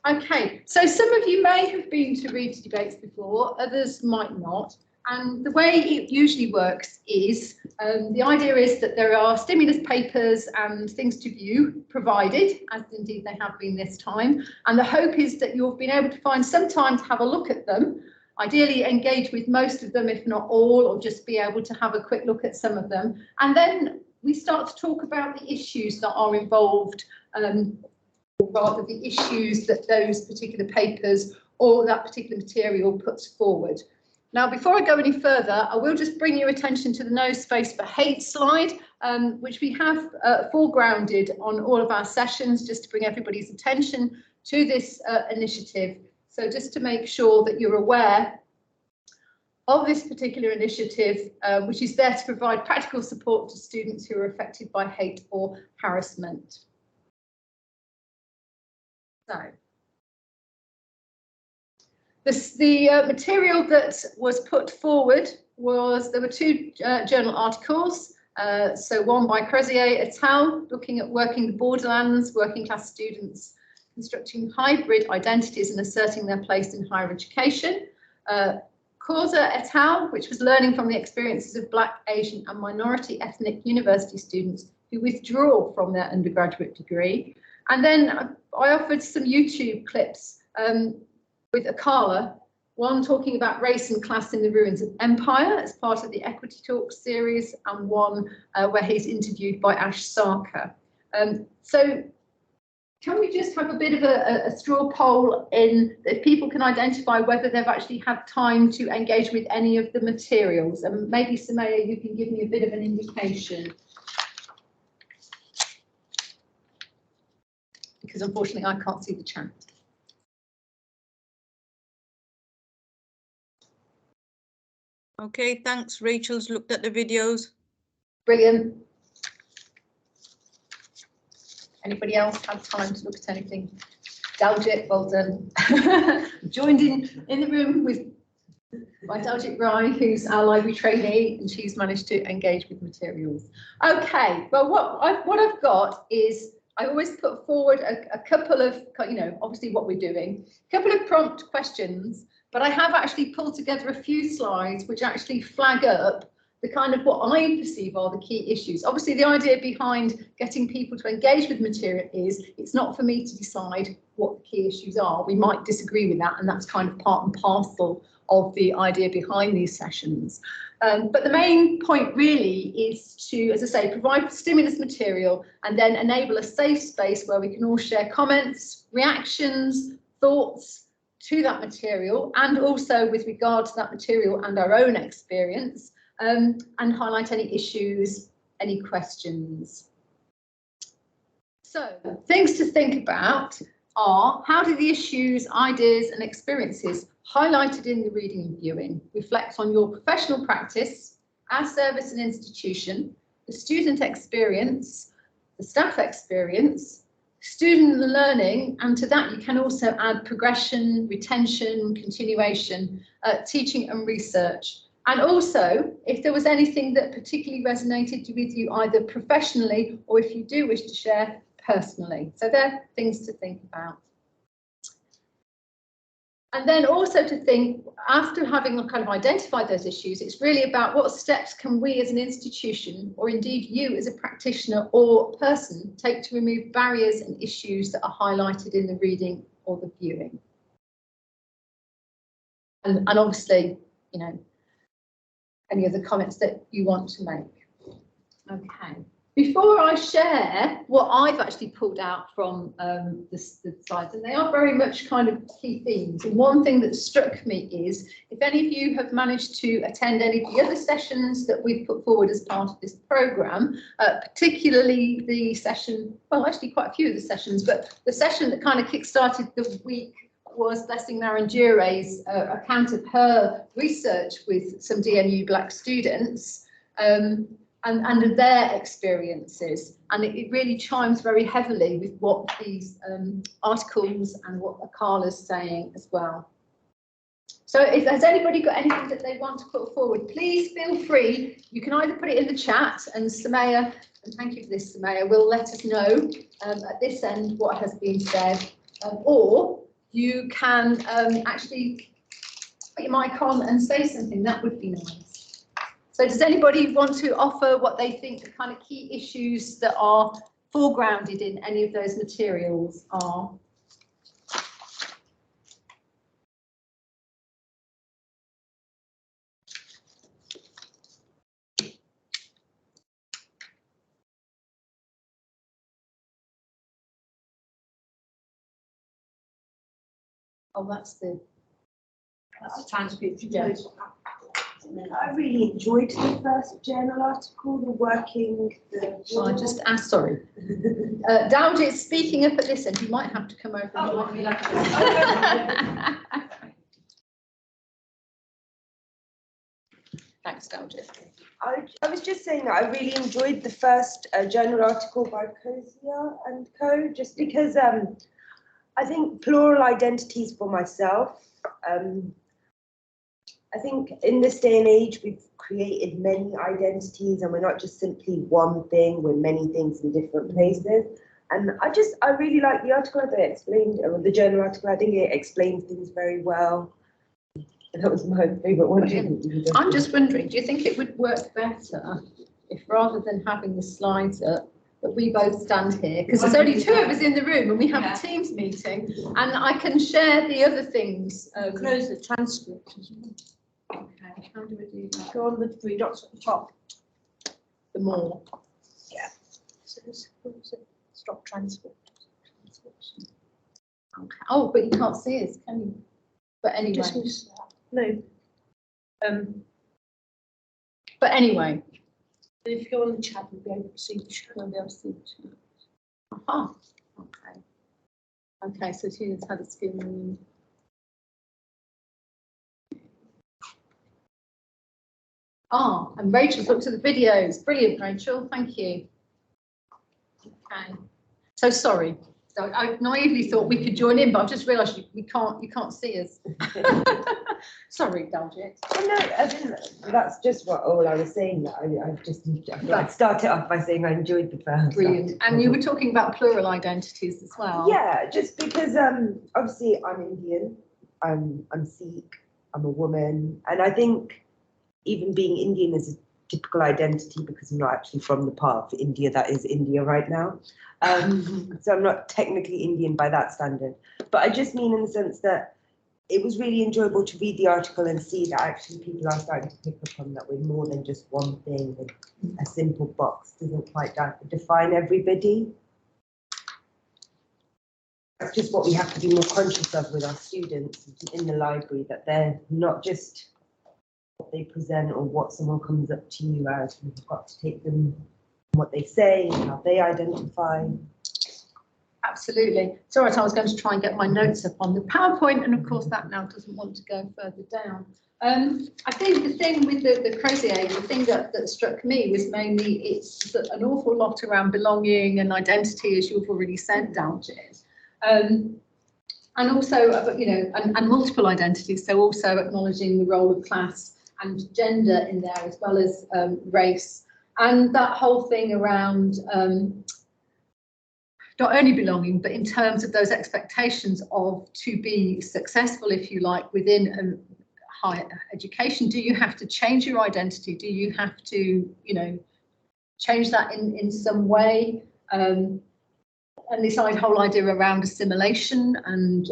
Okay, so some of you may have been to Read's debates before, others might not. And the way it usually works is, the idea is that there are stimulus papers and things to view provided, as indeed they have been this time. And the hope is that you've been able to find some time to have a look at them, ideally engage with most of them, if not all, or just be able to have a quick look at some of them. And then we start to talk about the issues that are involved, or rather the issues that those particular papers or that particular material puts forward. Now, before I go any further, I will just bring your attention to the No Space for Hate slide, which we have foregrounded on all of our sessions, just to bring everybody's attention to this initiative. So just to make sure that you're aware of this particular initiative, which is there to provide practical support to students who are affected by hate or harassment. So, the material that was put forward was, there were two journal articles. So one by Crozier et al, looking at working the borderlands, working class students constructing hybrid identities and asserting their place in higher education. Kauser et al, which was learning from the experiences of Black, Asian and minority ethnic university students who withdraw from their undergraduate degree. And then I offered some YouTube clips with Akala, one talking about race and class in the ruins of empire as part of the Equity Talks series, and one where he's interviewed by Sarkar. So can we just have a bit of a straw poll in that people can identify whether they've actually had time to engage with any of the materials? And maybe Samaya, you can give me a bit of an indication. Because unfortunately I can't see the chat. Okay, thanks. Rachel's looked at the videos. Brilliant. Anybody else have time to look at anything? Daljit, well done. Joined in the room with my Daljit Reay, who's our library trainee, and she's managed to engage with materials. Okay, well, what I've got is, I always put forward a couple of, obviously what we're doing, a couple of prompt questions, but I have actually pulled together a few slides which actually flag up the kind of what I perceive are the key issues. Obviously, the idea behind getting people to engage with material is it's not for me to decide what the key issues are. We might disagree with that, and that's kind of part and parcel of the idea behind these sessions. But the main point really is to, as I say, provide stimulus material and then enable a safe space where we can all share comments, reactions, thoughts to that material, and also with regard to that material and our own experience, and highlight any issues, any questions. So things to think about are, how do the issues, ideas and experiences highlighted in the reading and viewing reflect on your professional practice, our service and institution, the student experience, the staff experience, student learning, and to that you can also add progression, retention, continuation, teaching and research. And also, if there was anything that particularly resonated with you either professionally or if you do wish to share personally. So they're things to think about. And then also to think, after having kind of identified those issues, it's really about what steps can we as an institution, or indeed you as a practitioner or person, take to remove barriers and issues that are highlighted in the reading or the viewing. And obviously, any other comments that you want to make. Okay. Before I share what I've actually pulled out from the slides, and they are very much kind of key themes. And one thing that struck me is, if any of you have managed to attend any of the other sessions that we've put forward as part of this programme, particularly the session, well, actually quite a few of the sessions, but the session that kind of kick-started the week was Blessing Naranjure's account of her research with some DNU Black students. And their experiences, and it really chimes very heavily with what these articles and what Akala's saying as well. So if has anybody got anything that they want to put forward, please feel free. You can either put it in the chat, and Samaya, and thank you for this, Samaya, will let us know at this end what has been said, or you can actually put your mic on and say something. That would be nice. So does anybody want to offer what they think the kind of key issues that are foregrounded in any of those materials are? Oh, that's the transcript. Yeah. I really enjoyed the first journal article, the working. Well, I just asked, sorry. Dowdit's speaking up at this end. You might have to come over. Oh, and Thanks, Dowdit. I was just saying that I really enjoyed the first journal article by Crozier and co. Just because I think plural identities for myself. I think in this day and age, we've created many identities and we're not just simply one thing, we're many things in different places. And I really like the article that they explained, or the journal article. I think it explains things very well. And that was my favourite one. I'm just wondering, do you think it would work better if rather than having the slides up, that we both stand here, because there's only two of us in the room and we have a Teams meeting, and I can share the other things. Close the transcript as well. Okay, how do we do that? Go on the three dots at the top. The more. Yeah. So stop transcript. Okay. Oh, but you can't see us, can you? But anyway. Just miss that. No. But anyway. If you go on the chat, you'll be able to see. You should be able to see the chat. Aha. Okay. Okay, so Tina's had a skim. Ah, and Rachel's looked at the videos. Brilliant, Rachel. Thank you. Okay. So sorry. So I naively thought we could join in, but I've just realised you can't see us. Sorry, Daljit. Oh, no, I didn't. That's just all I was saying. That I'd start it off by saying I enjoyed the first. Brilliant. And you were talking about plural identities as well. Yeah, just because obviously I'm Indian, I'm Sikh, I'm a woman, and I think even being Indian is a typical identity because I'm not actually from the part of India that is India right now. So I'm not technically Indian by that standard, but I just mean in the sense that it was really enjoyable to read the article and see that actually people are starting to pick up on that we're more than just one thing, and a simple box doesn't quite define everybody. That's just what we have to be more conscious of with our students in the library, that they're not just what they present or what someone comes up to you as. We've got to take them what they say and how they identify. Absolutely. So I was going to try and get my notes up on the PowerPoint, and of course that now doesn't want to go further down. I think the thing with the Crozier, the thing that struck me was mainly it's an awful lot around belonging and identity, as you've already said, Daljit. And also, you know, and multiple identities. So also acknowledging the role of class and gender in there, as well as race, and that whole thing around not only belonging, but in terms of those expectations of to be successful, if you like, within higher education. Do you have to change your identity? Do you have to, you know, change that in some way? And this whole idea around assimilation and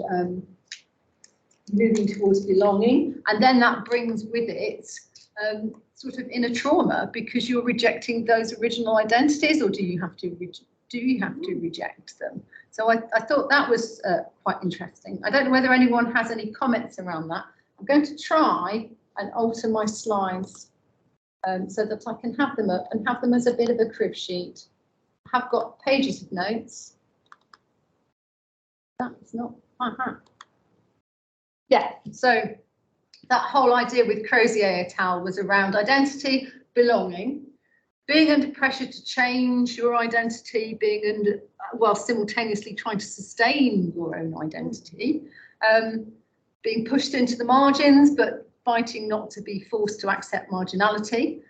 moving towards belonging, and then that brings with it sort of inner trauma because you're rejecting those original identities, or do you have to reject them? So I thought that was quite interesting. I don't know whether anyone has any comments around that. I'm going to try and alter my slides so that I can have them up and have them as a bit of a crib sheet. I have got pages of notes. That's not. Yeah, so that whole idea with Crozier et al. Was around identity, belonging, being under pressure to change your identity, being under, while simultaneously trying to sustain your own identity, being pushed into the margins, but fighting not to be forced to accept marginality.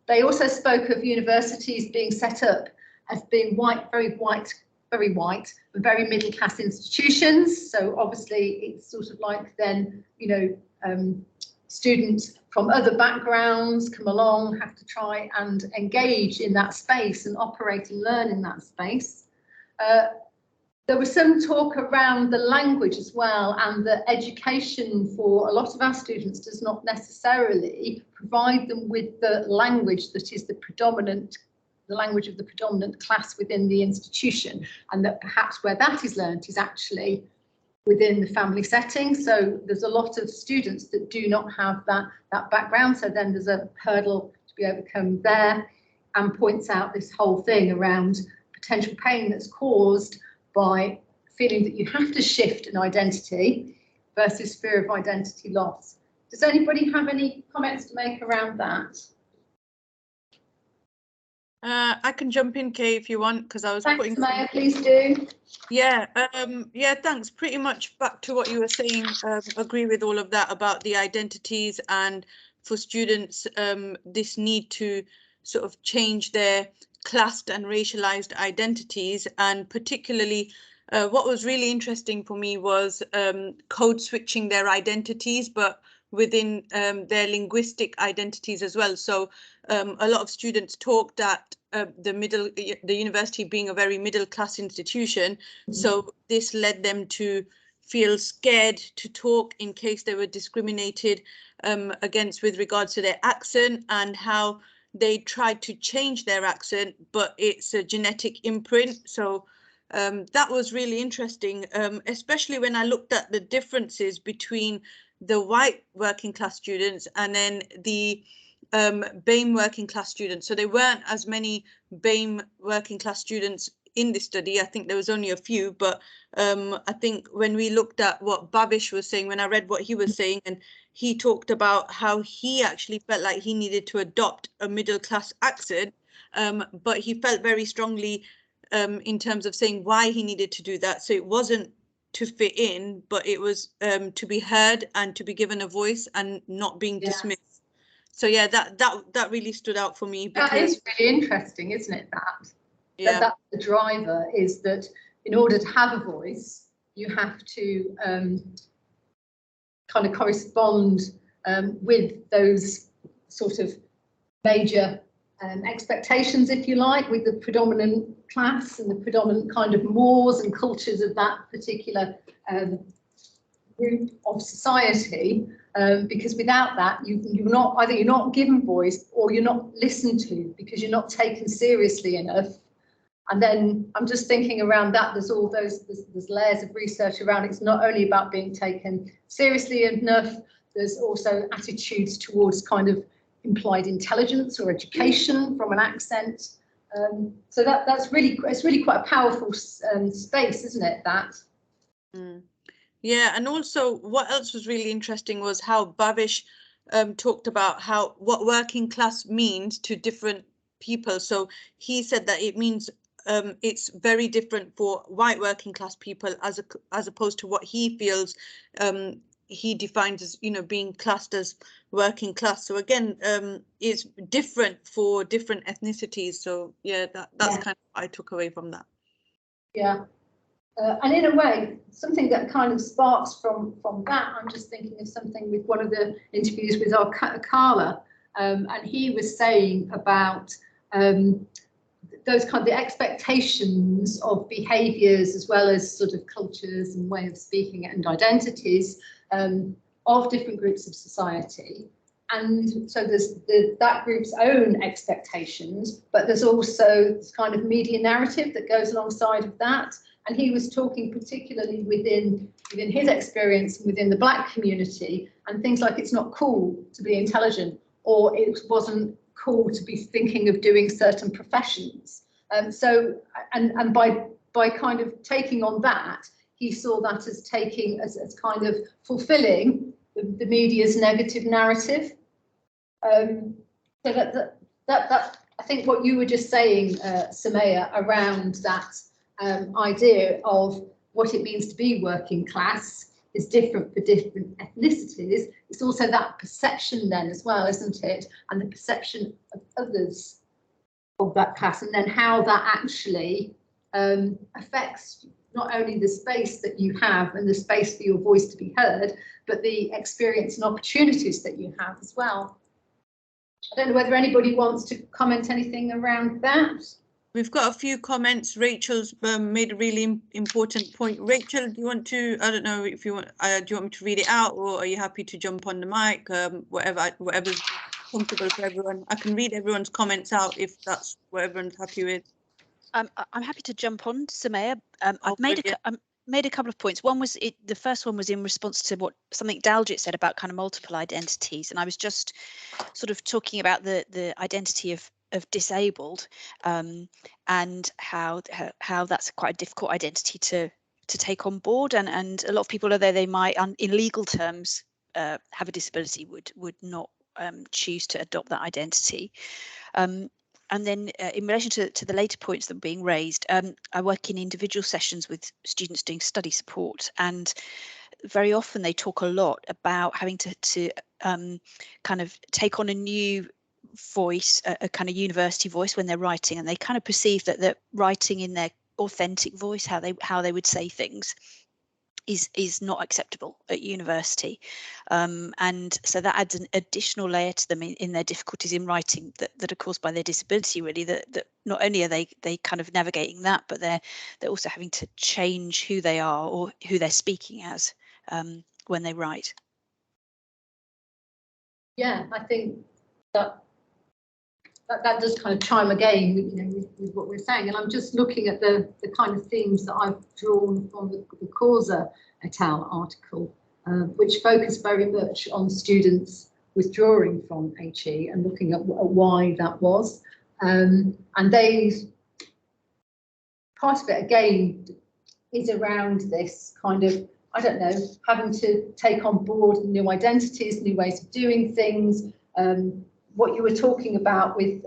They also spoke of universities being set up as being white, very white very white, but very middle class institutions. So obviously it's sort of like then, you know, students from other backgrounds come along, have to try and engage in that space and operate and learn in that space. There was some talk around the language as well, and the education for a lot of our students does not necessarily provide them with the language that is the language of the predominant class within the institution, and that perhaps where that is learnt is actually within the family setting. So there's a lot of students that do not have that background. So then there's a hurdle to be overcome there, and points out this whole thing around potential pain that's caused by feeling that you have to shift an identity versus fear of identity loss. Does anybody have any comments to make around that? I can jump in, Kay, if you want, because I was Thanks, putting. Maya, please do. Yeah, yeah, thanks. Pretty much back to what you were saying. Agree with all of that about the identities, and for students, this need to sort of change their classed and racialized identities, and particularly what was really interesting for me was code switching their identities, but within their linguistic identities as well. So a lot of students talked at the university being a very middle class institution. So this led them to feel scared to talk in case they were discriminated against with regards to their accent, and how they tried to change their accent, but it's a genetic imprint. So that was really interesting, especially when I looked at the differences between the white working class students and then the BAME working class students. So there weren't as many BAME working class students in this study. I think there was only a few, but I think when we looked at what Babish was saying, when I read what he was saying, and he talked about how he actually felt like he needed to adopt a middle class accent, but he felt very strongly in terms of saying why he needed to do that. So it wasn't to fit in, but it was to be heard and to be given a voice and not being dismissed. So yeah, that really stood out for me. That is really interesting, isn't it? Yeah. That's the driver, is that in order to have a voice, you have to kind of correspond with those sort of major expectations, if you like, with the predominant class and the predominant kind of mores and cultures of that particular group of society. Because without that, you're not given voice, or you're not listened to, because you're not taken seriously enough. And then I'm just thinking around that, there's layers of research around it. It's not only about being taken seriously enough, there's also attitudes towards kind of implied intelligence or education from an accent. So it's really quite a powerful space, isn't it, that? Mm. Yeah, and also what else was really interesting was how Babish talked about what working class means to different people. So he said that it means it's very different for white working class people as opposed to what he feels he defines as, you know, being classed as working class. So again, it's different for different ethnicities. So yeah, that's kind of what I took away from that. Yeah. And in a way, something that kind of sparks from that, I'm just thinking of something with one of the interviews with Akala, and he was saying about those kind of the expectations of behaviours, as well as sort of cultures and way of speaking and identities of different groups of society. And so there's that group's own expectations, but there's also this kind of media narrative that goes alongside of that. And he was talking particularly within his experience within the Black community, and things like it's not cool to be intelligent, or it wasn't cool to be thinking of doing certain professions. So by kind of taking on that, he saw that as kind of fulfilling the media's negative narrative. So that I think what you were just saying, Samaya, around that idea of what it means to be working class is different for different ethnicities. It's also that perception then as well, isn't it? And the perception of others of that class, and then how that actually affects not only the space that you have and the space for your voice to be heard, but the experience and opportunities that you have as well. I don't know whether anybody wants to comment anything around that. We've got a few comments. Rachel's made a really important point. Rachel, do you want to, I don't know if you want, do you want me to read it out, or are you happy to jump on the mic? Whatever's comfortable for everyone. I can read everyone's comments out if that's what everyone's happy with. I'm happy to jump on, Samaya. I've made a couple of points. One was the first one was in response to something Daljit said about kind of multiple identities, and I was just sort of talking about the identity of disabled, and how that's quite a difficult identity to take on board, and a lot of people, although they might in legal terms have a disability, would not choose to adopt that identity. And then in relation to the later points that were being raised, I work in individual sessions with students doing study support, and very often they talk a lot about having to kind of take on a new voice, a kind of university voice when they're writing, and they kind of perceive that writing in their authentic voice, how they would say things, is not acceptable at university, and so that adds an additional layer to them in their difficulties in writing that are caused by their disability, really, that not only are they kind of navigating that, but they're also having to change who they are or who they're speaking as when they write. Yeah, I think that does kind of chime again, with what we're saying. And I'm just looking at the kind of themes that I've drawn from the Kauser et al. Article, which focus very much on students withdrawing from HE and looking at why that was. And part of it, again, is around this kind of, I don't know, having to take on board new identities, new ways of doing things, what you were talking about with,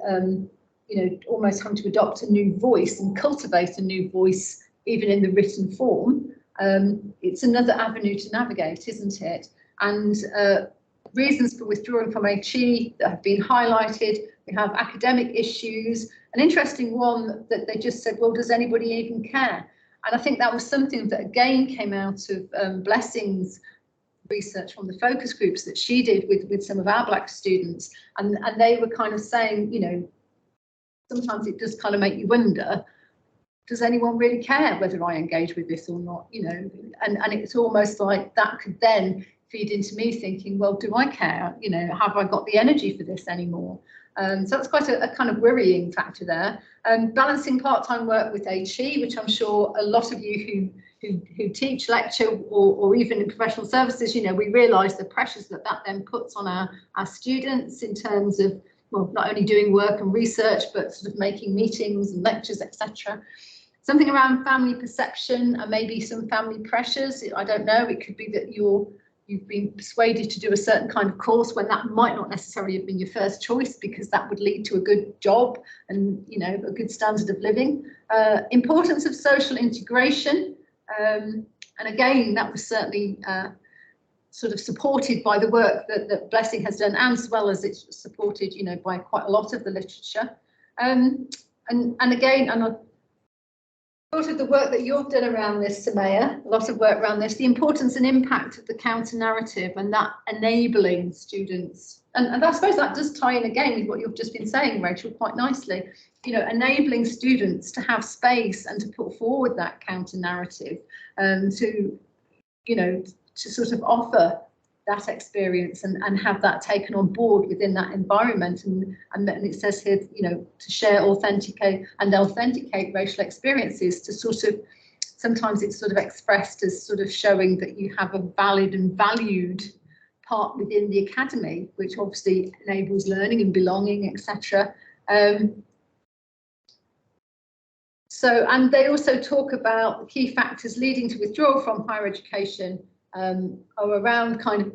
almost having to adopt a new voice and cultivate a new voice, even in the written form. It's another avenue to navigate, isn't it? And reasons for withdrawing from HE that have been highlighted. We have academic issues. An interesting one that they just said, well, does anybody even care? And I think that was something that again came out of Blessing's research from the focus groups that she did with some of our Black students, and they were kind of saying, sometimes it does kind of make you wonder, does anyone really care whether I engage with this or not? And it's almost like that could then feed into me thinking, well, do I care? Have I got the energy for this anymore? So that's quite a kind of worrying factor there. Balancing part-time work with HE, which I'm sure a lot of you who teach, lecture, or even in professional services, we realise the pressures that then puts on our students in terms of, well, not only doing work and research, but sort of making meetings and lectures, etc. Something around family perception and maybe some family pressures. I don't know, it could be that you've been persuaded to do a certain kind of course when that might not necessarily have been your first choice, because that would lead to a good job and a good standard of living. Importance of social integration, and again that was certainly sort of supported by the work that Blessing has done, as well as it's supported by quite a lot of the literature. And again, and sort of the work that you've done around this, Samaya, a lot of work around this, the importance and impact of the counter narrative and that enabling students. And I suppose that does tie in again with what you've just been saying, Rachel, quite nicely, enabling students to have space and to put forward that counter narrative, to sort of offer that experience and have that taken on board within that environment, and it says here, to share, authenticate racial experiences, to sort of, sometimes it's sort of expressed as sort of showing that you have a valid and valued part within the academy, which obviously enables learning and belonging, etc. And they also talk about key factors leading to withdrawal from higher education, are around kind of,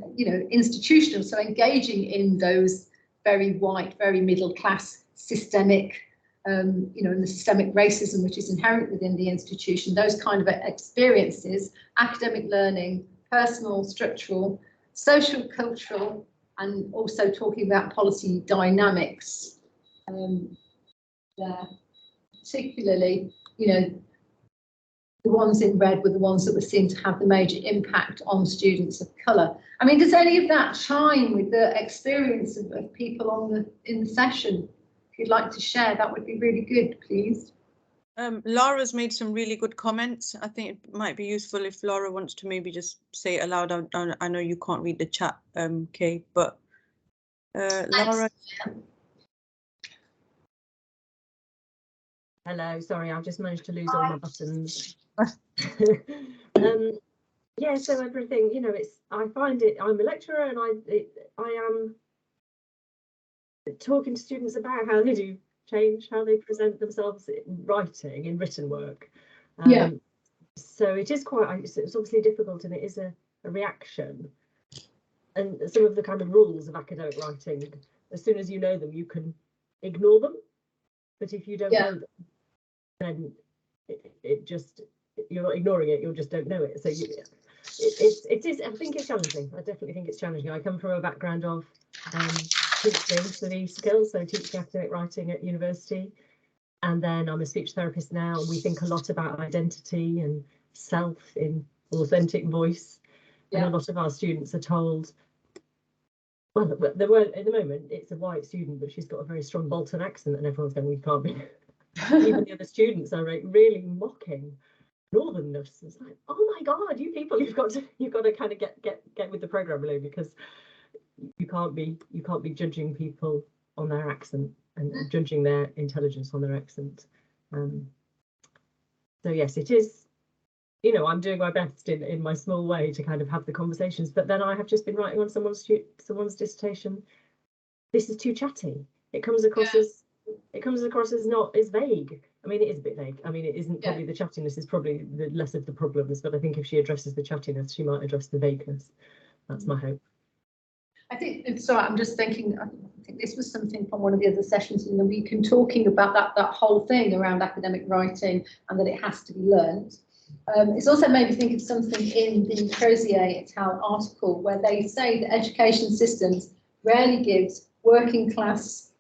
institutional, so engaging in those very white, very middle class systemic, and the systemic racism which is inherent within the institution, those kind of experiences, academic learning, personal, structural, social, cultural, and also talking about policy dynamics there, particularly, the ones in red were the ones that were seen to have the major impact on students of colour. I mean, does any of that chime with the experience of people in the session? If you'd like to share, that would be really good, please. Laura's made some really good comments. I think it might be useful if Laura wants to maybe just say it aloud. I know you can't read the chat, Kay, but Laura. Hello, sorry, I've just managed to lose all my buttons. Yeah, so everything, you know, I find it, I'm a lecturer and I am talking to students about how they do change, how they present themselves in writing, in written work. Yeah. So it is quite, it's obviously difficult, and it is a reaction. And some of the kind of rules of academic writing, as soon as you know them, you can ignore them. But if you don't know them, then it just, you're not ignoring it, you just don't know it. So it is, I think it's challenging. I definitely think it's challenging. I come from a background of teaching for these skills, so teaching academic writing at university. And then I'm a speech therapist now, and we think a lot about identity and self in authentic voice. And a lot of our students are told, well, there were, at the moment, it's a white student, but she's got a very strong Bolton accent, and everyone's going, we can't be. Even the other students are really mocking northernness. It's like, oh my God, you people, you've got to kind of get with the program, really, because you can't be judging people on their accent and judging their intelligence on their accent. So yes, it is, you know, I'm doing my best in my small way to kind of have the conversations, but then I have just been writing on someone's dissertation. This is too chatty. It comes across as not as vague. I mean, it is a bit vague. I mean, it isn't probably the chattiness is probably the less of the problems, but I think if she addresses the chattiness, she might address the vagueness. That's my hope. I think it's all right. I'm just thinking, I think this was something from one of the other sessions in the week, and talking about that whole thing around academic writing and that it has to be learnt. It's also made me think of something in the Crozier et al. Article, where they say that education systems rarely gives working class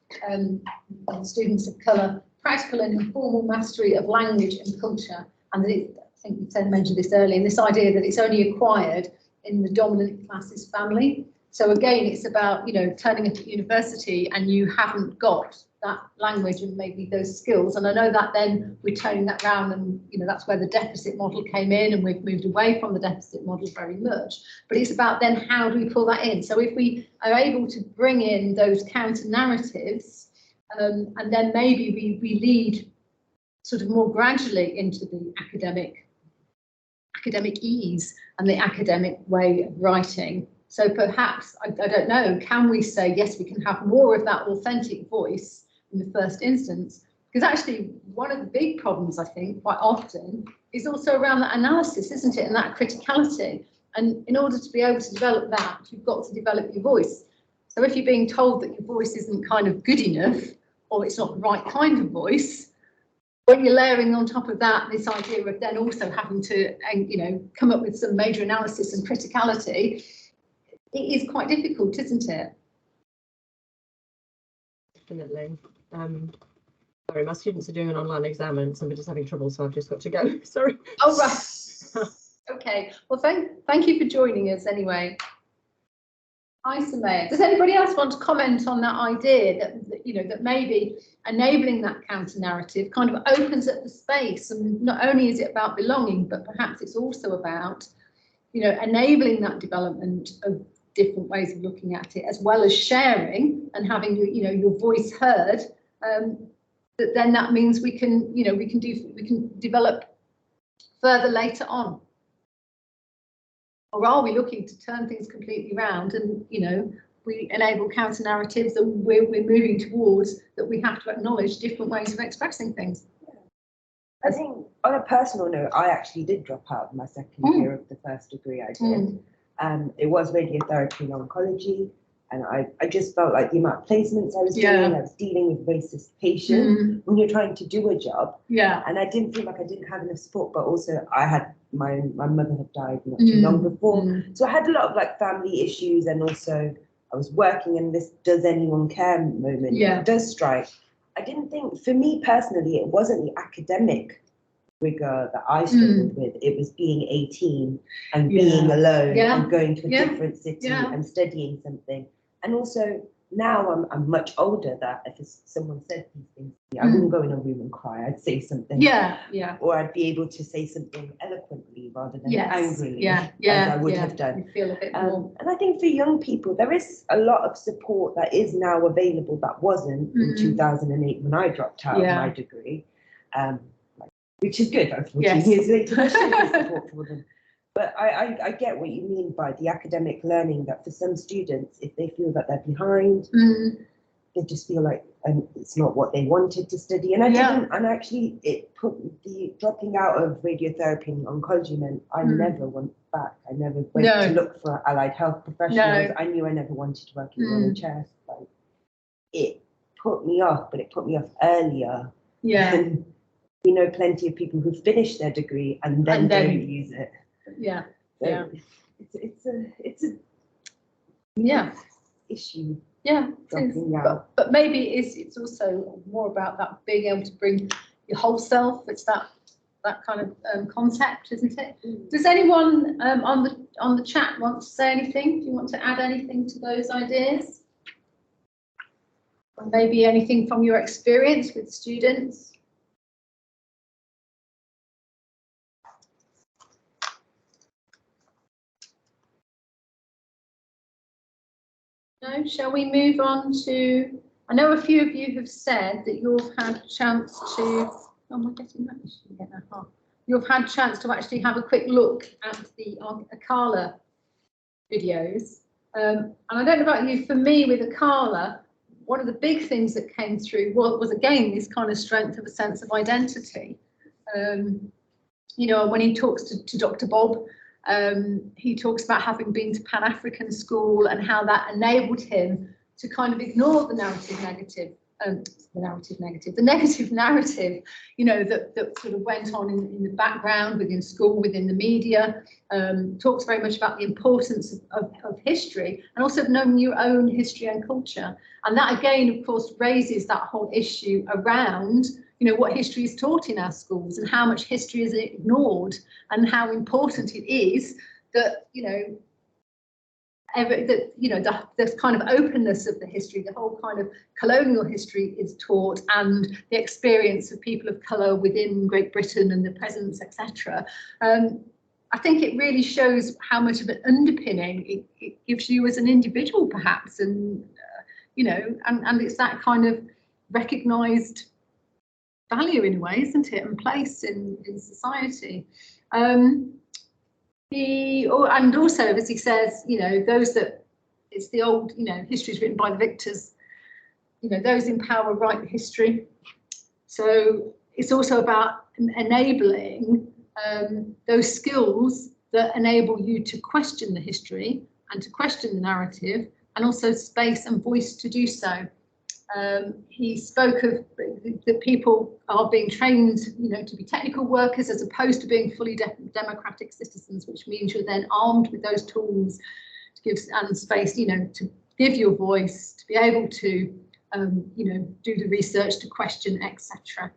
students of colour practical and informal mastery of language and culture, and that I think you mentioned this earlier, and this idea that it's only acquired in the dominant class's family. So again, it's about, you know, turning up at university and you haven't got that language and maybe those skills. And I know that then we're turning that round, and, you know, that's where the deficit model came in, and we've moved away from the deficit model very much. But it's about then how do we pull that in? So if we are able to bring in those counter narratives, and then maybe we lead sort of more gradually into the academic ease and the academic way of writing. So perhaps, I don't know, can we say, yes, we can have more of that authentic voice in the first instance? Because actually, one of the big problems, I think, quite often, is also around that analysis, isn't it? And that criticality. And in order to be able to develop that, you've got to develop your voice. So if you're being told that your voice isn't kind of good enough, or it's not the right kind of voice, when you're layering on top of that this idea of then also having to, you know, come up with some major analysis and criticality, it is quite difficult, isn't it? Definitely. Sorry, my students are doing an online exam and somebody's having trouble, so I've just got to go. Sorry. Oh, right. Okay. Well, thank you for joining us anyway. Hi, Samaya. Does anybody else want to comment on that idea that, you know, that maybe enabling that counter narrative kind of opens up the space, and not only is it about belonging, but perhaps it's also about, you know, enabling that development of different ways of looking at it, as well as sharing and having, you know, your voice heard. That then that means we can, you know, we can develop further later on. Or are we looking to turn things completely around and, you know, we enable counter narratives, and we're moving towards that we have to acknowledge different ways of expressing things? I think on a personal note, I actually did drop out of my second year of the first degree I did. It was radiotherapy and oncology, and I just felt like the amount of placements I was doing, I was dealing with racist patients when you're trying to do a job. And I didn't feel like I didn't have enough support, but also I had my mother had died not too long before. So I had a lot of like family issues, and also I was working in this does anyone care moment. It does strike. I didn't think, for me personally, it wasn't the academic rigor that I struggled with. It was being 18 and being alone and going to a different city and studying something. And also now I'm much older, that if someone said these things to me, I wouldn't go in a room and cry. I'd say something. Or I'd be able to say something eloquently rather than angrily, as I would have done. You feel a bit more. And I think for young people, there is a lot of support that is now available that wasn't in 2008 when I dropped out of my degree, which is good. I'm 14 years later, there should be support for them. But I get what you mean by the academic learning, that for some students, if they feel that they're behind, they just feel like it's not what they wanted to study. And I didn't, and actually it put the dropping out of radiotherapy and oncology meant I never went back. I never went to look for allied health professionals. I knew I never wanted to work in the NHS. Like, it put me off, but it put me off earlier. And we know plenty of people who finish their degree and then don't use it. So it's a issue. But maybe it's also more about that being able to bring your whole self. It's that kind of concept, isn't it? Does anyone on the chat want to say anything? Do you want to add anything to those ideas? Or maybe anything from your experience with students? No, shall we move on to, I know a few of you have said that you've had a chance to, oh, am I getting that? You've had a chance to actually have a quick look at the Akala videos. And I don't know about you, for me with Akala, one of the big things that came through was again, this kind of strength of a sense of identity. You know, when he talks to Dr. Bob, he talks about having been to Pan-African school and how that enabled him to kind of ignore the negative narrative, you know, that sort of went on in the background, within school, within the media. Talks very much about the importance of history and also of knowing your own history and culture. And that again, of course, raises that whole issue around, you know, what history is taught in our schools and how much history is ignored and how important it is that, you know, the kind of openness of the history, the whole kind of colonial history is taught, and the experience of people of colour within Great Britain and the presence, etc. I think it really shows how much of an underpinning it gives you as an individual, perhaps, and you know, and it's that kind of recognised value in a way, isn't it, and place in society. And also, as he says, you know, those that, it's the old, you know, history is written by the victors, you know, those in power write the history. So it's also about enabling those skills that enable you to question the history and to question the narrative, and also space and voice to do so. He spoke of that people are being trained, you know, to be technical workers as opposed to being fully democratic citizens, which means you're then armed with those tools to give and space, you know, to give your voice, to be able to, you know, do the research, to question, etc.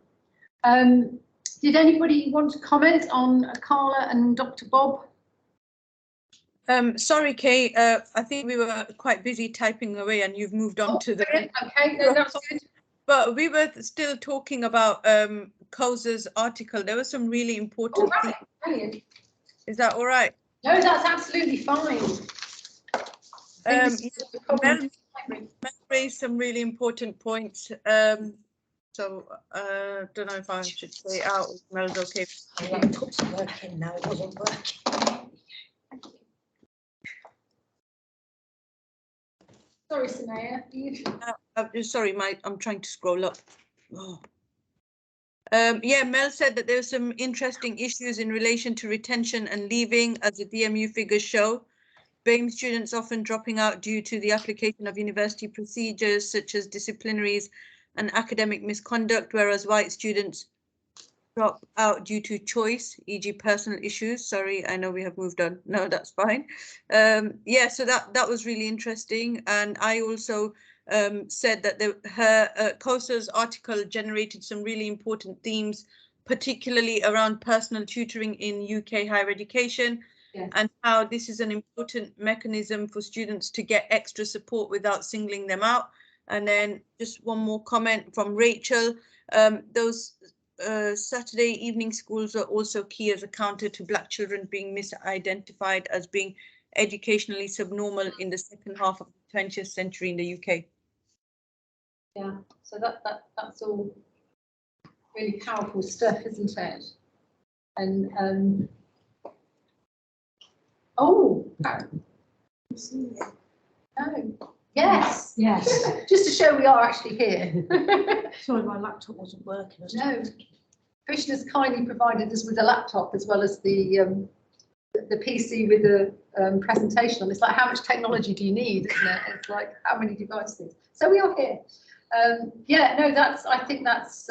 Did anybody want to comment on Akala and Dr. Bob? Sorry, Kay, I think we were quite busy typing away and you've moved on to the... Okay, no, that's good. But we were still talking about Kauzer's article. There were some really important things. Brilliant. Is that all right? No, that's absolutely fine. Mel raised some really important points. So don't know if I should say it out. Mel's okay. It's working now, it wasn't working. Sorry, Samaya. Sorry, I'm trying to scroll up. Oh. Yeah, Mel said that there's some interesting issues in relation to retention and leaving, as the DMU figures show. BAME students often dropping out due to the application of university procedures such as disciplinaries and academic misconduct, whereas white students drop out due to choice, e.g. personal issues. Sorry, I know we have moved on. No, that's fine. Yeah, so that was really interesting. And I also said that Kauzer's article generated some really important themes, particularly around personal tutoring in UK higher education, Yes. and how this is an important mechanism for students to get extra support without singling them out. And then just one more comment from Rachel. Those Saturday evening schools are also key as a counter to Black children being misidentified as being educationally subnormal in the second half of the 20th century in the UK. Yeah, so that's all really powerful stuff, isn't it? And oh, no. Yes, Yes. just to show we are actually here. Sorry, my laptop wasn't working. No, Krishna's kindly provided us with a laptop as well as the PC with the presentation on. It's like, how much technology do you need, isn't it? It's like, how many devices? So we are here. Yeah, no, I think that's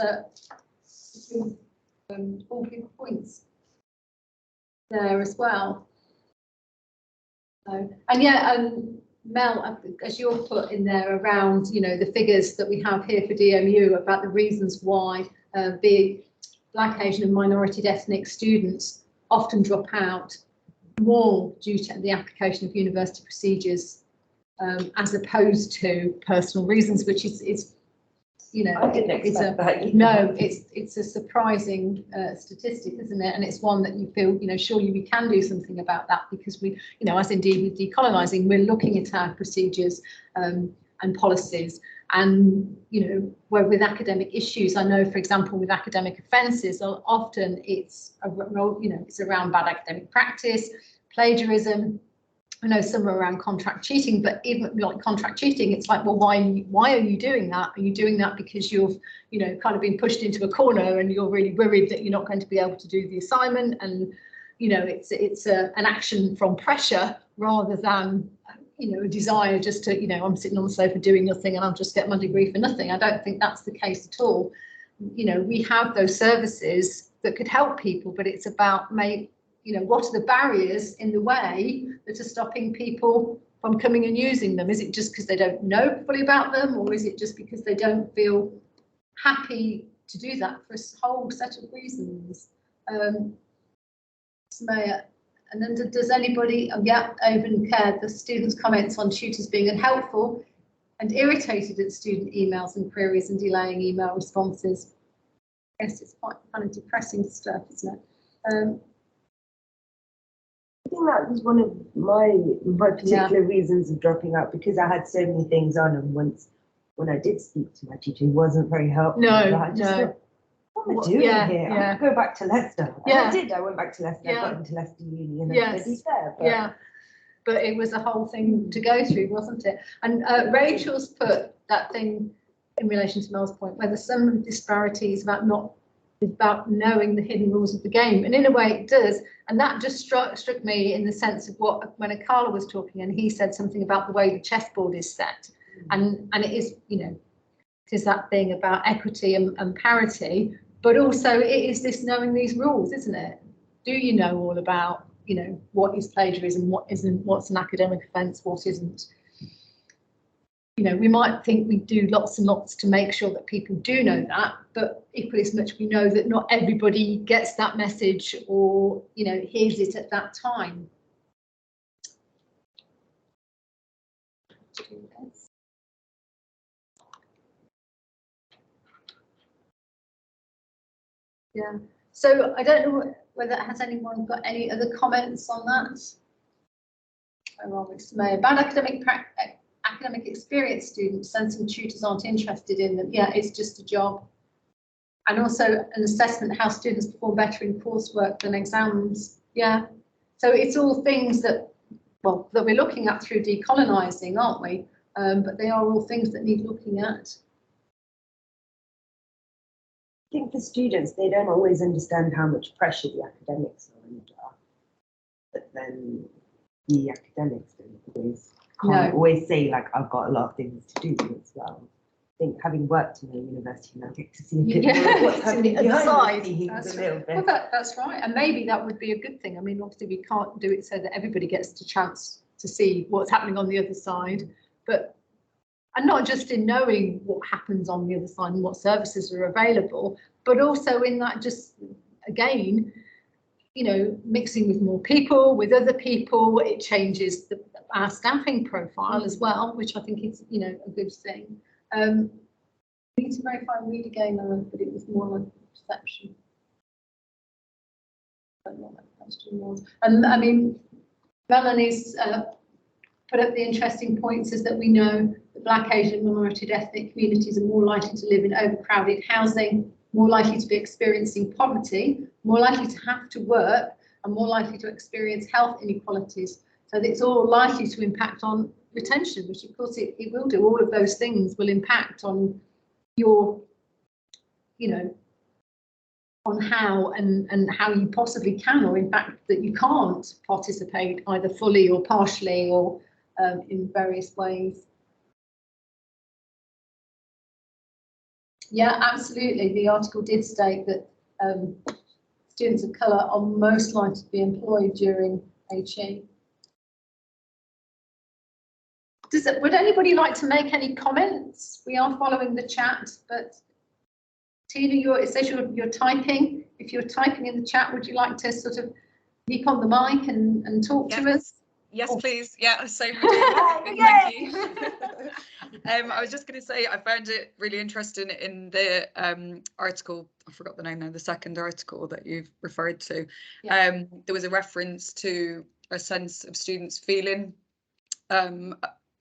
all good points there as well. So, and yeah, Mel, as you're put in there around, you know, the figures that we have here for DMU about the reasons why Black, Asian and minority ethnic students often drop out more due to the application of university procedures as opposed to personal reasons, which is you know, I didn't expect that either. no, it's a surprising statistic, isn't it? And it's one that you feel, you know, surely we can do something about that, because we, you know, as indeed with decolonising, we're looking at our procedures and policies. And, you know, where with academic issues, I know, for example, with academic offences, often it's, you know, it's around bad academic practice, plagiarism. I know some are around contract cheating, but even like contract cheating, it's like, well, why are you doing that? Are you doing that because you've, you know, kind of been pushed into a corner and you're really worried that you're not going to be able to do the assignment? And, you know, it's an action from pressure rather than, you know, a desire just to, you know, I'm sitting on the sofa doing nothing and I'll just get my degree for nothing. I don't think that's the case at all. You know, we have those services that could help people, but it's about you know, what are the barriers in the way that are stopping people from coming and using them? Is it just because they don't know fully about them, or is it just because they don't feel happy to do that for a whole set of reasons? Samaya, and then does anybody, yeah, Owen Care, the students' comments on tutors being unhelpful and irritated at student emails and queries and delaying email responses. Yes, it's quite kind of depressing stuff, isn't it? I think that was one of my particular reasons of dropping out, because I had so many things on, and once when I did speak to my teacher, he wasn't very helpful. No, I just thought, what am I doing here? I have to go back to Leicester. And I did. I went back to Leicester. I got into Leicester Uni and I studied there. But but it was a whole thing to go through, wasn't it? And Rachel's put that thing in relation to Mel's point, whether some disparities about knowing the hidden rules of the game, and in a way it does. And that just struck me in the sense of when Akala was talking, and he said something about the way the chessboard is set, and it is, you know, it is that thing about equity and parity, but also it is this knowing these rules, isn't it? Do you know all about, you know, what is plagiarism, what isn't, what's an academic offence, what isn't? You know, we might think we do lots and lots to make sure that people do know that, but equally as much we know that not everybody gets that message or, you know, hears it at that time. Yeah, so I don't know whether has anyone got any other comments on that? Bad academic experience students, sensing tutors aren't interested in them. Yeah, it's just a job. And also an assessment how students perform better in coursework than exams. Yeah, so it's all things that, well, that we're looking at through decolonising, aren't we? But they are all things that need looking at. I think for students, they don't always understand how much pressure the academics are under, but then the academics can't always say, like, I've got a lot of things to do as well. I think having worked in a university, I get to see a bit more of what's happening behind the scenes a little bit. Well, that's right, and maybe that would be a good thing. I mean, obviously we can't do it so that everybody gets the chance to see what's happening on the other side, but and not just in knowing what happens on the other side and what services are available, but also in that, just again, you know, mixing with more people, with other people, it changes our staffing profile as well, which I think is, you know, a good thing. I need to verify and read again, but it was more like perception. I don't know what that question was. And I mean, Melanie's put up the interesting points, is that we know that Black, Asian, minority ethnic communities are more likely to live in overcrowded housing, more likely to be experiencing poverty, more likely to have to work, and more likely to experience health inequalities. So it's all likely to impact on retention, which of course it will do. All of those things will impact on your, you know, on how and how you possibly can, or in fact that you can't participate either fully or partially, or in various ways. Yeah, absolutely. The article did state that students of colour are most likely to be employed during HE. Would anybody like to make any comments? We are following the chat, but Tina, it says you're typing. If you're typing in the chat, would you like to sort of leap on the mic and talk to us? Yes, please. Yeah, same. Thank you. I was just going to say, I found it really interesting in the article. I forgot the name now. The second article that you've referred to. Yeah. There was a reference to a sense of students feeling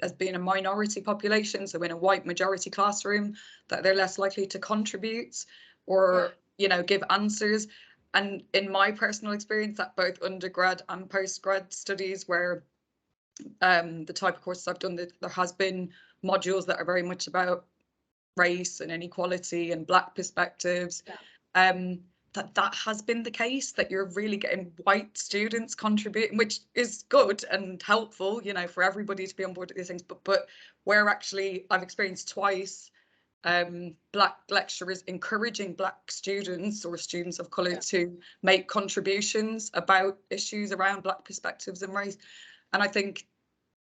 as being a minority population, so in a white majority classroom, that they're less likely to contribute or, you know, give answers. And in my personal experience at both undergrad and postgrad studies, where the type of courses I've done, there has been modules that are very much about race and inequality and Black perspectives, that has been the case, that you're really getting white students contributing, which is good and helpful, you know, for everybody to be on board with these things. But where actually I've experienced twice Black lecturers encouraging Black students or students of colour to make contributions about issues around Black perspectives and race. And I think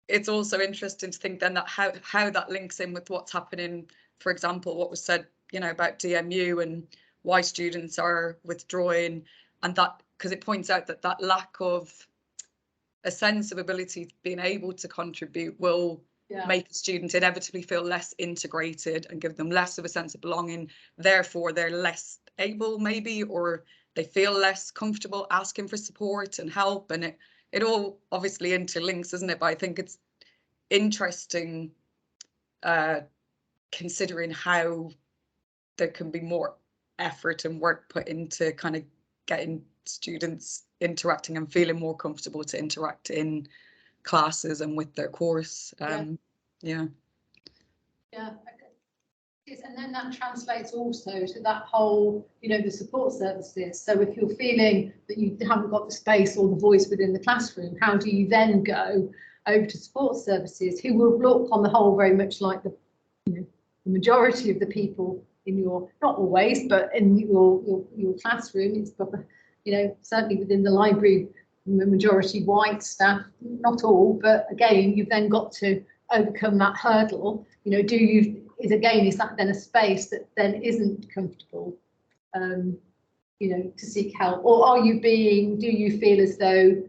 it's also interesting to think then that how that links in with what's happening, for example, what was said, you know, about DMU and why students are withdrawing, and that, because it points out that that lack of a sense of ability being able to contribute will make a student inevitably feel less integrated and give them less of a sense of belonging. Therefore, they're less able, maybe, or they feel less comfortable asking for support and help. And it all obviously interlinks, isn't it? But I think it's interesting considering how there can be more effort and work put into kind of getting students interacting and feeling more comfortable to interact in classes and with their course. Yeah. And then that translates also to that whole, you know, the support services. So if you're feeling that you haven't got the space or the voice within the classroom, how do you then go over to support services, who will look on the whole very much like the, you know, the majority of the people in your, not always, but in your classroom. It's proper, you know, certainly within the library, the majority white staff, not all, but again, you've then got to overcome that hurdle. You know, is that then a space that then isn't comfortable, you know, to seek help? Or do you feel as though,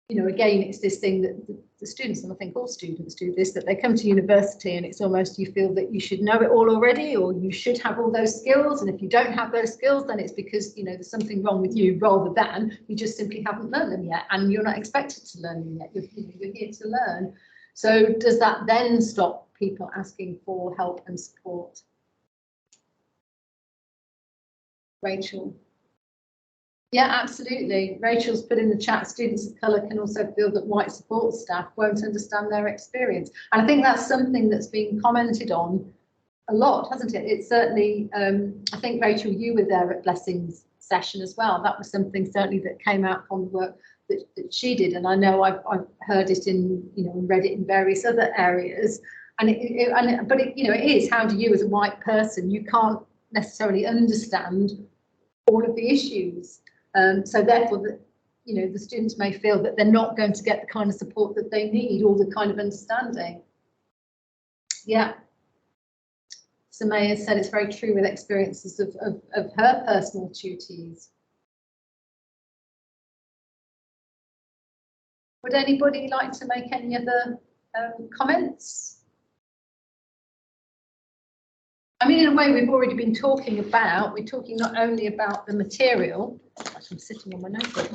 you know, again, it's this thing that the students, and I think all students do this, that they come to university and it's almost, you feel that you should know it all already, or you should have all those skills. And if you don't have those skills, then it's because, you know, there's something wrong with you, rather than you just simply haven't learned them yet. And you're not expected to learn them yet. You're here to learn. So does that then stop people asking for help and support? Rachel. Yeah, absolutely. Rachel's put in the chat, students of colour can also feel that white support staff won't understand their experience. And I think that's something that's been commented on a lot, hasn't it? It's certainly, I think, Rachel, you were there at Blessing's session as well. That was something certainly that came out from the work that she did. And I know I've heard it in, you know, and read it in various other areas. But you know, it is, how do you as a white person, you can't necessarily understand all of the issues. So therefore, you know, the students may feel that they're not going to get the kind of support that they need, or the kind of understanding. Yeah. Samaya said it's very true with experiences of her personal tutees. Would anybody like to make any other comments? I mean, in a way, we've already been talking about, we're talking not only about the material, actually I'm sitting on my notebook,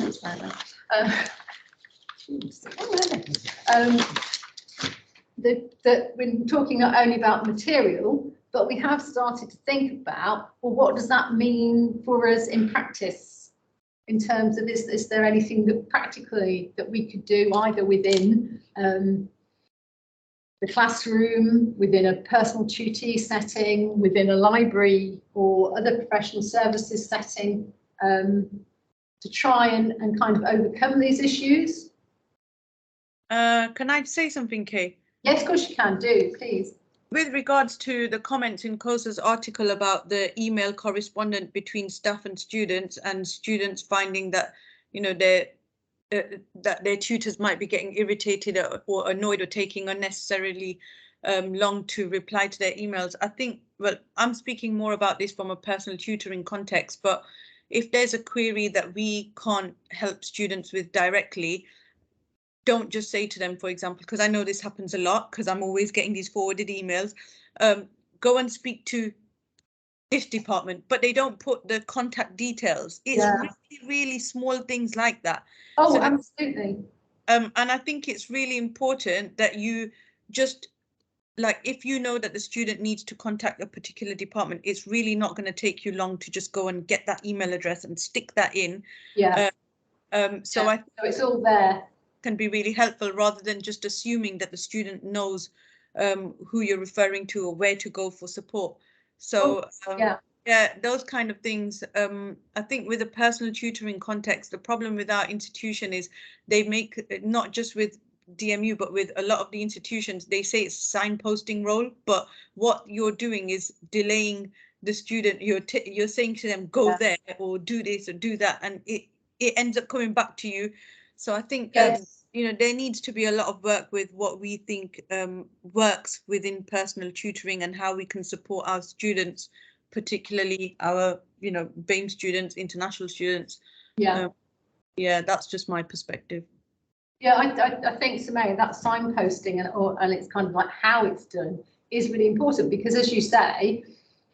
that we're talking not only about material, but we have started to think about, well, what does that mean for us in practice? In terms of, is there anything that practically that we could do either within the classroom, within a personal tutee setting, within a library or other professional services setting, to try and kind of overcome these issues? Can I say something, Kay? Yes, of course you can, do, please. With regards to the comments in Kauzer's article about the email correspondence between staff and students finding that, you know, that their tutors might be getting irritated or annoyed or taking unnecessarily long to reply to their emails. I think, well, I'm speaking more about this from a personal tutoring context, but if there's a query that we can't help students with directly, don't just say to them, for example, because I know this happens a lot because I'm always getting these forwarded emails, go and speak to this department, but they don't put the contact details. It's really, really small things like that. Oh, so absolutely. And I think it's really important that you just, like, if you know that the student needs to contact a particular department, it's really not going to take you long to just go and get that email address and stick that in. Yeah. So I think it's all there. Can be really helpful rather than just assuming that the student knows who you're referring to or where to go for support. So yeah, those kind of things. I think with a personal tutoring context, the problem with our institution is they make, not just with DMU, but with a lot of the institutions, they say it's signposting role, but what you're doing is delaying the student. You're saying to them, go there or do this or do that, and it ends up coming back to you. So I think, you know, there needs to be a lot of work with what we think works within personal tutoring and how we can support our students, particularly our, you know, BAME students, international students. Yeah, that's just my perspective. Yeah, I think, Samaya, that signposting and it's kind of like how it's done is really important, because as you say,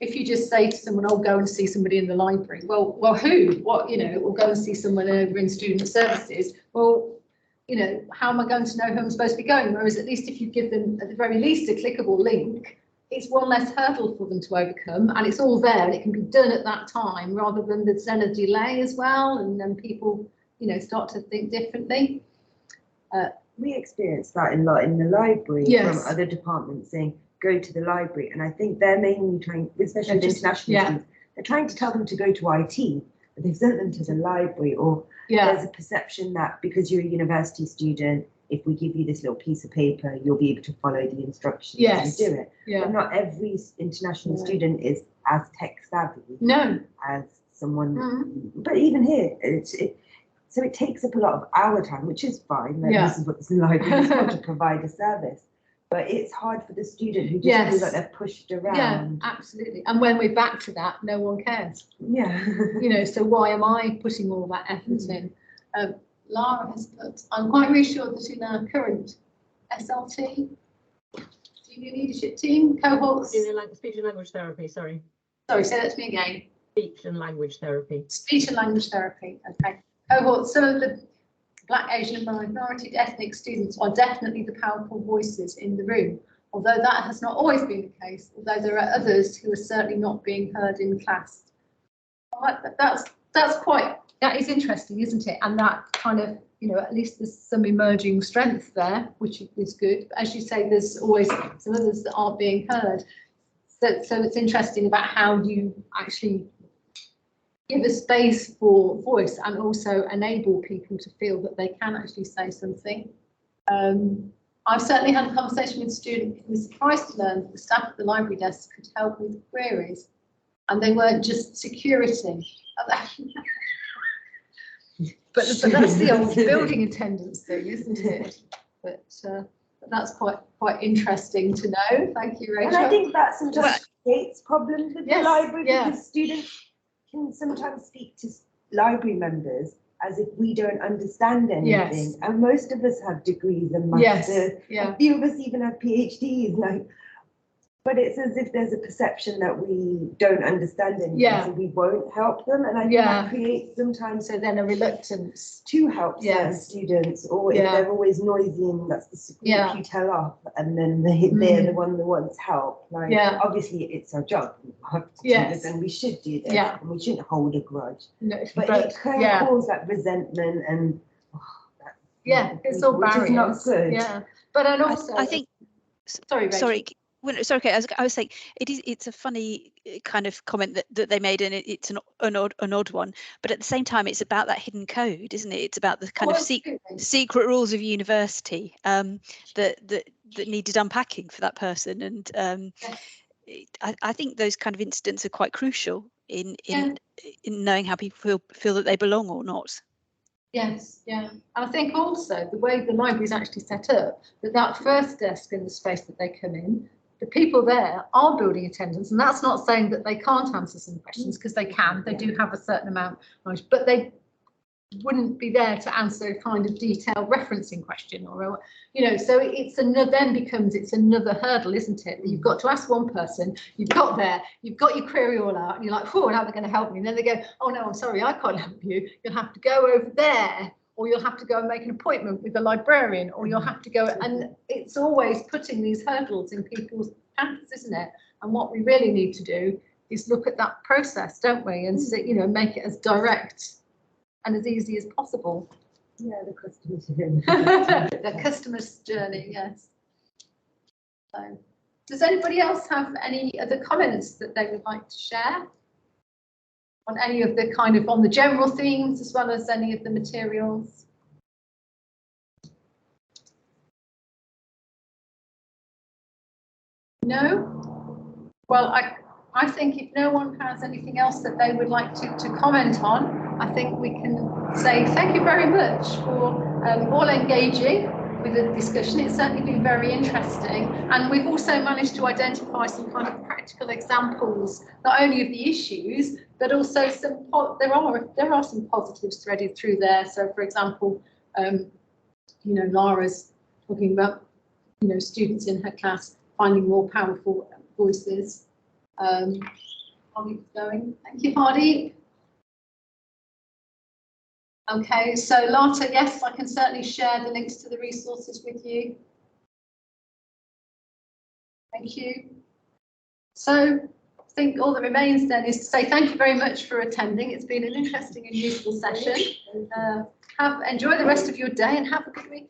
if you just say to someone, oh, go and see somebody in the library, well, who? What, you know, or go and see someone over in student services. Well, you know, how am I going to know who I'm supposed to be going? Whereas at least if you give them, at the very least, a clickable link, it's one less hurdle for them to overcome, and it's all there and it can be done at that time, rather than there's then a delay as well, and then people, you know, start to think differently. We experienced that a lot in the library from other departments saying, go to the library. And I think they're mainly trying, especially with international students, they're trying to tell them to go to IT, but they've sent them to the library. Or there's a perception that because you're a university student, if we give you this little piece of paper, you'll be able to follow the instructions and do it. But not every international student is as tech savvy as someone. But even here, so it takes up a lot of our time, which is fine. Like, this is what the library is for, to provide a service. But it's hard for the student who just feels like they're pushed around. Yeah, absolutely. And when we're back to that, no one cares. Yeah. You know, so why am I putting all that effort in? Lara has put, I'm quite reassured that in our current SLT, senior leadership team, cohorts. Speech and language therapy, sorry. Sorry, say that to me again. Speech and language therapy. Speech and language therapy, okay. Cohorts, some of the Black, Asian and minority ethnic students are definitely the powerful voices in the room, although that has not always been the case, although there are others who are certainly not being heard in class. That is interesting, isn't it? And that kind of, you know, at least there's some emerging strength there, which is good. But as you say, there's always some others that aren't being heard. So it's interesting about how you actually give a space for voice and also enable people to feel that they can actually say something. I've certainly had a conversation with a student who was surprised to learn that the staff at the library desk could help with queries, and they weren't just security. But that's the old building attendance thing, isn't it? But that's quite interesting to know. Thank you, Rachel. And I think that's just creates problems with the Yes, library yeah. because students can sometimes speak to library members as if we don't understand anything. Yes. And most of us have degrees and Yes, masters. yeah. A few of us even have PhDs. Like, but it's as if there's a perception that we don't understand anything, Yeah. so we won't help them. And I think Yeah. that creates sometimes So then a reluctance. to help certain Yes. students, or if Yeah. they're always noisy and that's the group Yeah. you tell off, and then they're the one that wants help. Like, Yeah. obviously it's our job. We have to do Yes. this, and we should do this, Yeah. and we shouldn't hold a grudge. No, But it can yeah. cause that resentment and Yeah, it's all which is not barriers. good. Yeah, but and also, I think. sorry, Rachel. Sorry. Well, sorry, okay. I was saying it's a funny kind of comment that they made, and it's an odd one. But at the same time, it's about that hidden code, isn't it? It's about the kind of secret rules of university that needed unpacking for that person. And I think those kind of incidents are quite crucial in knowing how people feel that they belong or not. Yes, yeah. I think also the way the library is actually set up, that first desk in the space that they come in, the people there are building attendance, and that's not saying that they can't answer some questions, because they can. They do have a certain amount of knowledge, but they wouldn't be there to answer a kind of detailed referencing question, or so it's another, then becomes it's another hurdle, isn't it? That you've got to ask one person, you've got your query all out, and you're like, oh, how are they going to help me? And then they go, oh no, I'm sorry, I can't help you. You'll have to go over there, or you'll have to go and make an appointment with the librarian, or you'll have to go, and it's always putting these hurdles in people's paths, isn't it? And what we really need to do is look at that process, don't we, and make it as direct and as easy as possible. Yeah, the customer's journey. The customer's journey, yes. So, does anybody else have any other comments that they would like to share on any of the on the general themes, as well as any of the materials? No? Well, I think if no one has anything else that they would like to comment on, I think we can say thank you very much for all engaging with the discussion. It's certainly been very interesting, and we've also managed to identify some kind of practical examples, not only of the issues, but also there are some positives threaded through there. So, for example, Lara's talking about students in her class finding more powerful voices. Hardy's going. Thank you, Hardy. Okay, so Lata, yes, I can certainly share the links to the resources with you. Thank you. So I think all that remains then is to say thank you very much for attending. It's been an interesting and useful session. Enjoy the rest of your day and have a good weekend.